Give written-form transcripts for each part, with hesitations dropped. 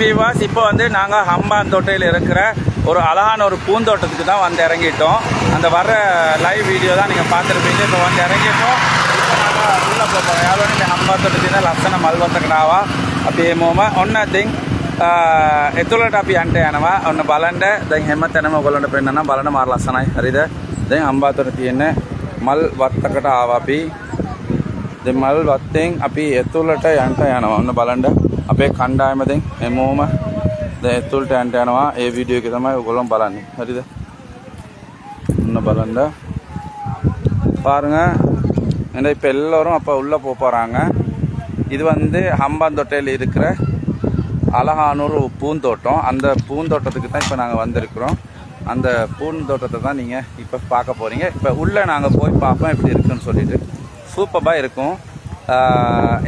விவாஸ் இப்போ வந்து நாங்கள் ஹம்பாந்தோட்டையில் இருக்கிற ஒரு அழகான ஒரு பூந்தோட்டத்துக்கு தான் வந்து இறங்கிட்டோம். அந்த வர்ற லைவ் வீடியோ தான் நீங்கள் பார்த்துருப்பீங்க. இப்போ வந்து இறங்கிட்டோம். இப்போ நாங்கள் உள்ளே போகிறோம். யாரும் ஹம்பாந்தோட்டத்தின் லස්සන මල්වත්තකනාවා අපි එමෝම ඔන්න ඉතින් එතුළට අපි යන්න යනවා. ඔන්න බලන්න දැන් හැමතැනම ඔයගොල්ලන්ට පෙන්නනවා. බලන්න මාර ලස්සනයි. හරිද? දැන් හම්බාතොට තියෙන මල් වත්තකට ආවා අපි. දැන් මල් වත්තෙන් අපි එතුළට යන්න යනවා. ඔන්න බලන්න අපේ කණ්ඩායම දැන් හැමෝම දැන් එතුළට යන්න යනවා. ඒ වීඩියෝ එක තමයි ඔයගොල්ලෝ බලන්නේ. හරිද? ඔන්න බලන්න பாருங்க. இப்போ எல்லோரும் அப்போ உள்ளே போகிறாங்க. இது வந்து ஹம்பாந்தோட்டையில் இருக்கிற அழகான ஒரு பூந்தோட்டம். அந்த பூந்தோட்டத்துக்கு தான் இப்போ நாங்கள் வந்திருக்கிறோம். அந்த பூந்தோட்டத்தை தான் நீங்கள் இப்போ பார்க்க போகிறீங்க. இப்போ உள்ளே நாங்கள் போய் பார்ப்போம் எப்படி இருக்குன்னு சொல்லிட்டு. சூப்பராக இருக்கும்.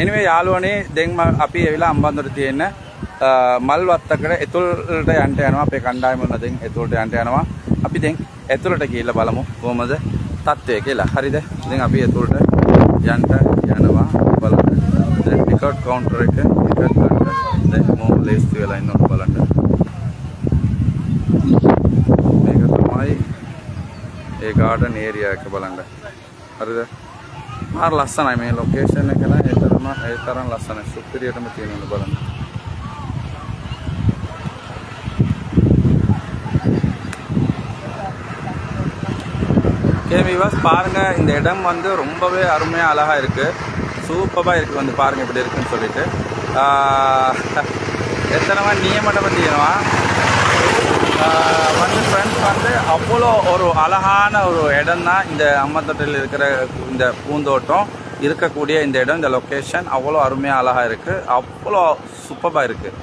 எனவே யாழ்வனி දෙන් අපි ඇවිල්ලා හම්බන්තොට තියෙන මල් වත්තකට එතුළට යන්න යනවා. අපේ කණ්ඩායම වුණා දැන් එතුළට යන්න යනවා. අපි දැන් එතුළට ගිහිල්ලා බලමු කොහොමද තත්ත්වය කියලා. හරිද? දැන් අපි එතුළට යන්න යනවා. බලන්න දැන් ටිකට් කවුන්ටර් එක ටිකට් ගන්න දැන් මොම ලේස්ති වෙලා ඉන්නවද බලන්න. මේක තමයි ඒ ගාඩන් ඒරියා එක බලන්න. හරිද? මාර ලස්සනයි මේ ලොකේෂන් එක නේද? ඒ තරම් ලස්සනයි. සුපිරියටම තියෙනවා බලන්න. விவாஸ் பாருங்க. இந்த இடம் வந்து ரொம்பவே அருமையாக அழகாக இருக்குது. சூப்பராக இருக்குது. வந்து பாருங்கள் இப்படி இருக்குன்னு சொல்லிட்டு. எத்தனை நியமனம் பார்த்தீங்கன்னா வந்து ஃப்ரெண்ட்ஸ் வந்து அவ்வளோ ஒரு அழகான ஒரு இடம் தான் இந்த ஹம்பாந்தோட்டையில் இருக்கிற இந்த பூந்தோட்டம் இருக்கக்கூடிய இந்த இடம். இந்த லொக்கேஷன் அவ்வளோ அருமையாக அழகாக இருக்குது. அவ்வளோ சூப்பராக இருக்குது.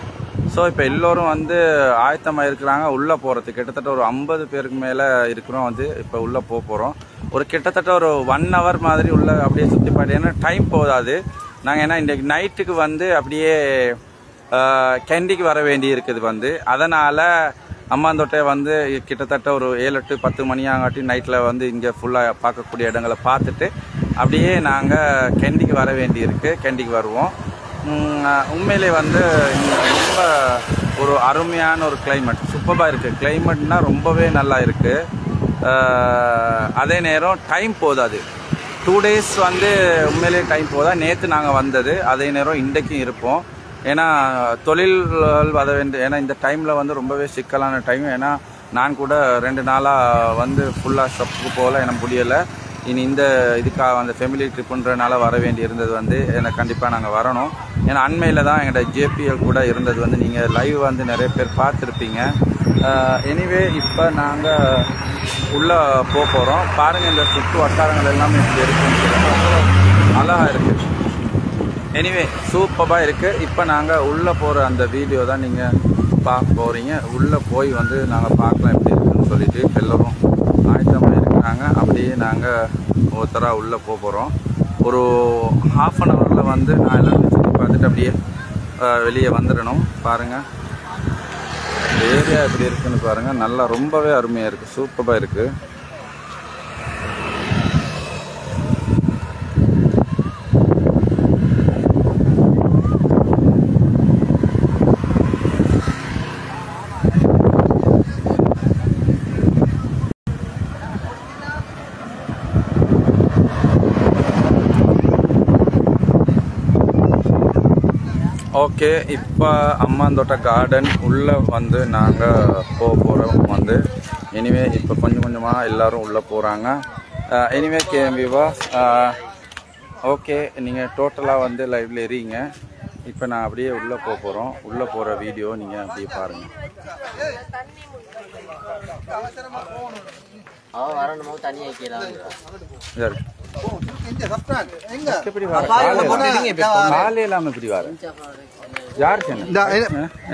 ஸோ இப்போ எல்லோரும் வந்து ஆயத்தமாக இருக்கிறாங்க உள்ளே போகிறதுக்கு. கிட்டத்தட்ட ஒரு 50 பேருக்கு மேலே இருக்கிறோம். வந்து இப்போ உள்ளே போகிறோம். ஒரு கிட்டத்தட்ட ஒரு 1 hour மாதிரி உள்ள அப்படியே சுற்றி பாட்டு. ஏன்னா டைம் போதாது. நாங்கள் ஏன்னா இன்றைக்கு நைட்டுக்கு வந்து அப்படியே கேண்டிக்கு வர வேண்டி இருக்குது. வந்து அதனால் ஹம்பாந்தோட்டை வந்து கிட்டத்தட்ட ஒரு 7-8-10 மணியாங்காட்டி நைட்டில் வந்து இங்கே ஃபுல்லாக பார்க்கக்கூடிய இடங்களை பார்த்துட்டு அப்படியே நாங்கள் கேண்டிக்கு வர வேண்டி இருக்குது. கேண்டிக்கு வருவோம். உண்மையிலே வந்து ரொம்ப ஒரு அருமையான ஒரு கிளைமேட். சூப்பராக இருக்குது. கிளைமேட்னால் ரொம்பவே நல்லா இருக்குது. அதே நேரம் டைம் போதாது. 2 days வந்து உண்மையிலே டைம் போதா. நேற்று நாங்கள் வந்தது. அதே நேரம் இன்றைக்கும் இருப்போம். ஏன்னா தொழில்கள் வர வேண்டிய ஏன்னா இந்த டைமில் வந்து ரொம்பவே சிக்கலான டைம். ஏன்னா நான் கூட 2 நாளாக வந்து ஃபுல்லாக ஷாப்புக்கு போகல. எனக்கு முடியலை. இனி இந்த இதுக்காக அந்த ஃபேமிலி ட்ரிப்புன்றனால வர வேண்டி இருந்தது. வந்து எனக்கு கண்டிப்பாக நாங்கள் வரணும். ஏன்னா அண்மையில் தான் எங்களோட ஜேபிஎல் கூட இருந்தது. வந்து நீங்கள் லைவ் வந்து நிறைய பேர் பார்த்துருப்பீங்க. எனிவே இப்போ நாங்கள் உள்ளே போகிறோம். பாருங்கள் இந்த சுற்று வட்டாரங்கள் எல்லாமே இப்படி இருக்குன்னு அழகாக இருக்குது. எனிவே சூப்பராக இருக்குது. இப்போ நாங்கள் உள்ளே போகிற அந்த வீடியோ தான் நீங்கள் பார்க்க போகிறீங்க. உள்ளே போய் வந்து நாங்கள் பார்க்கலாம் எப்படி இருக்குன்னு சொல்லிட்டு இப்போ எல்லோரும் ஆயத்தமாக இருக்கிறாங்க. அப்படியே நாங்கள் ஒருத்தராக உள்ளே போகிறோம். ஒரு ½ an hour வந்து நான் எல்லாம் சுற்றி பார்த்துட்டு அப்படியே வெளியே வந்துடணும். பாருங்கள் ஏரியா எப்படி இருக்குன்னு பாருங்கள். நல்லா ரொம்பவே அருமையாக இருக்குது. சூப்பராக இருக்குது. ஓகே, இப்போ ஹம்பாந்தோட்டை கார்டன் உள்ளே வந்து நாங்கள் போகிறோம். வந்து எனிவே இப்போ கொஞ்சம் கொஞ்சமாக எல்லோரும் உள்ளே போகிறாங்க. எனிவே விவாஸ் ஓகே, நீங்கள் டோட்டலாக வந்து லைவில் எறீங்க. இப்போ நான் அப்படியே உள்ளே போகிறோம். உள்ளே போகிற வீடியோ நீங்கள் அப்படியே பாருங்கள்.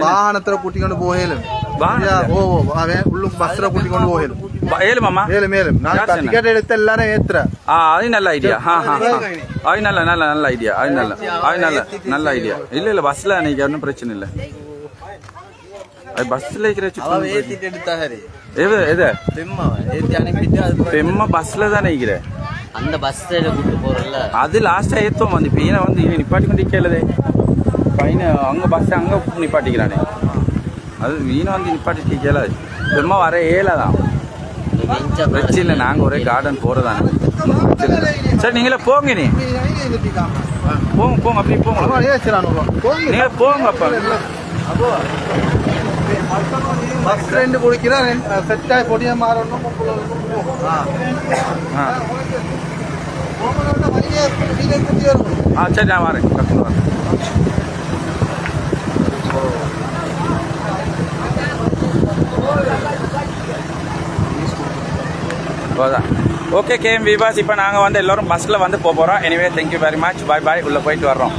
ವಾಹನತ್ರ ಕೂಟಿಕೊಂಡು ಹೋಗೇಲು ಉಳ್ಳು ಬಸ್ರ ಕೂಟಿಕೊಂಡು ಹೋಗೇಲು மேலும் மேலும் நான் டிக்கெட் எடுத்த எல்லாரும் ஏத்துற அது நல்ல ஐடியா. அது நல்ல நல்ல நல்ல ஐடியா. அது நல்ல அது நல்ல நல்ல ஐடியா. இல்ல இல்ல பஸ்ல அன்னைக்கு ஒன்றும் பிரச்சனை இல்லை. அது பஸ்ல ஏத்திட்டு எடுத்தா சரி. எது எது பெம்மா பஸ்ல தானே இருக்கிற அந்த பஸ்ல கூட்டு போறல அது லாஸ்டா ஏத்துவோம். வந்து இப்ப ஏன்னா வந்து நிப்பாட்டி கொண்டு கேளுதே மைனு அங்கே பஸ் அங்கே நிப்பாட்டிக்கிறானே அது மீன் வந்து நிப்பாட்டி கேளாது சும்மா வர ஏழாதான் பிரச்சனை இல்லை நாங்கள் ஒரே கார்டன் போகிறதானே சரி நீங்களே போங்க நீ போங்க போங்க அப்படி போங்க நீங்களே போங்க அப்போ பஸ் ரெண்டு குடிக்கிறா செட்டாக பொடியா மாறணும் சரி நான் வரேன் ஓகே கேஎம் விபாஸ் இப்போ நாங்கள் வந்து எல்லோரும் பஸ்ஸில் வந்து போகிறோம் anyway thank you very much bye bye உள்ளே போயிட்டு வர்றோம்